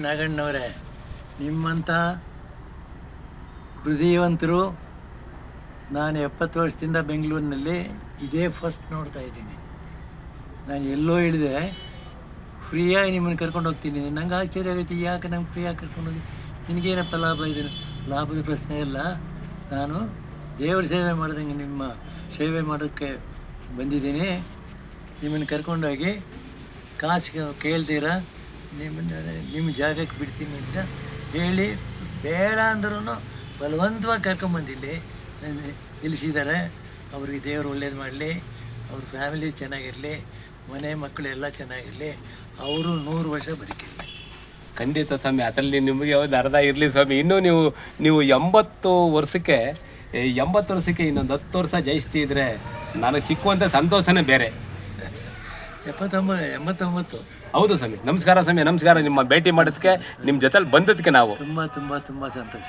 ನಾಗಣ್ಣವರೇ, ನಿಮ್ಮಂಥ ಹೃದಯವಂತರು ನಾನು 70 ವರ್ಷದಿಂದ ಬೆಂಗಳೂರಿನಲ್ಲಿ ಇದೇ ಫಸ್ಟ್ ನೋಡ್ತಾ ಇದ್ದೀನಿ. ನಾನು ಎಲ್ಲೋ ಹೇಳಿದೆ ಫ್ರೀಯಾಗಿ ನಿಮ್ಮನ್ನು ಕರ್ಕೊಂಡು ಹೋಗ್ತೀನಿ. ನಂಗೆ ಆಶ್ಚರ್ಯ ಆಗೈತಿ, ಯಾಕೆ ನಂಗೆ ಫ್ರೀಯಾಗಿ ಕರ್ಕೊಂಡು ಹೋಗಿ ನಿನಗೇನಪ್ಪ ಲಾಭ ಇದೆ? ಲಾಭದ ಪ್ರಶ್ನೆ ಇಲ್ಲ. ನಾನು ದೇವರ ಸೇವೆ ಮಾಡ್ದಂಗೆ ನಿಮ್ಮ ಸೇವೆ ಮಾಡೋಕ್ಕೆ ಬಂದಿದ್ದೀನಿ. ನಿಮ್ಮನ್ನು ಕರ್ಕೊಂಡೋಗಿ ಕಾಸು ಕೇಳ್ತೀರ, ನಿಮ್ಮ ಜಾಗಕ್ಕೆ ಬಿಡ್ತೀನಿ ಅಂತ ಹೇಳಿ ಬೇಡ ಅಂದ್ರೂ ಬಲವಂತವಾಗಿ ಕರ್ಕೊಂಬಂದಿಲ್ಲಿ ನಿಲ್ಲಿಸಿದ್ದಾರೆ. ಅವ್ರಿಗೆ ದೇವರು ಒಳ್ಳೇದು ಮಾಡಲಿ, ಅವ್ರ ಫ್ಯಾಮಿಲಿ ಚೆನ್ನಾಗಿರಲಿ, ಮನೆ ಮಕ್ಕಳು ಎಲ್ಲ ಚೆನ್ನಾಗಿರಲಿ, ಅವರು 100 ವರ್ಷ ಬದುಕಿರಲಿ. ಖಂಡಿತ ಸ್ವಾಮಿ, ಅದರಲ್ಲಿ ನಿಮಗೆ ಒಂದು ಅರ್ಧ ಇರಲಿ ಸ್ವಾಮಿ. ಇನ್ನೂ ನೀವು 80 ವರ್ಷಕ್ಕೆ ಇನ್ನೊಂದು 10 ವರ್ಷ ಜಯಿಸ್ತಿದ್ರೆ ನನಗೆ ಸಿಕ್ಕುವಂಥ ಸಂತೋಷನೇ ಬೇರೆ. 89. ಹೌದು ಸ್ವಾಮಿ. ನಮಸ್ಕಾರ ಸ್ವಾಮಿ, ನಮಸ್ಕಾರ. ನಿಮ್ಮ ಭೇಟಿ ಮಾಡೋದಕ್ಕೆ, ನಿಮ್ಮ ಜೊತೆಲಿ ಬಂದದಕ್ಕೆ ನಾವು ತುಂಬ ಸಂತೋಷ.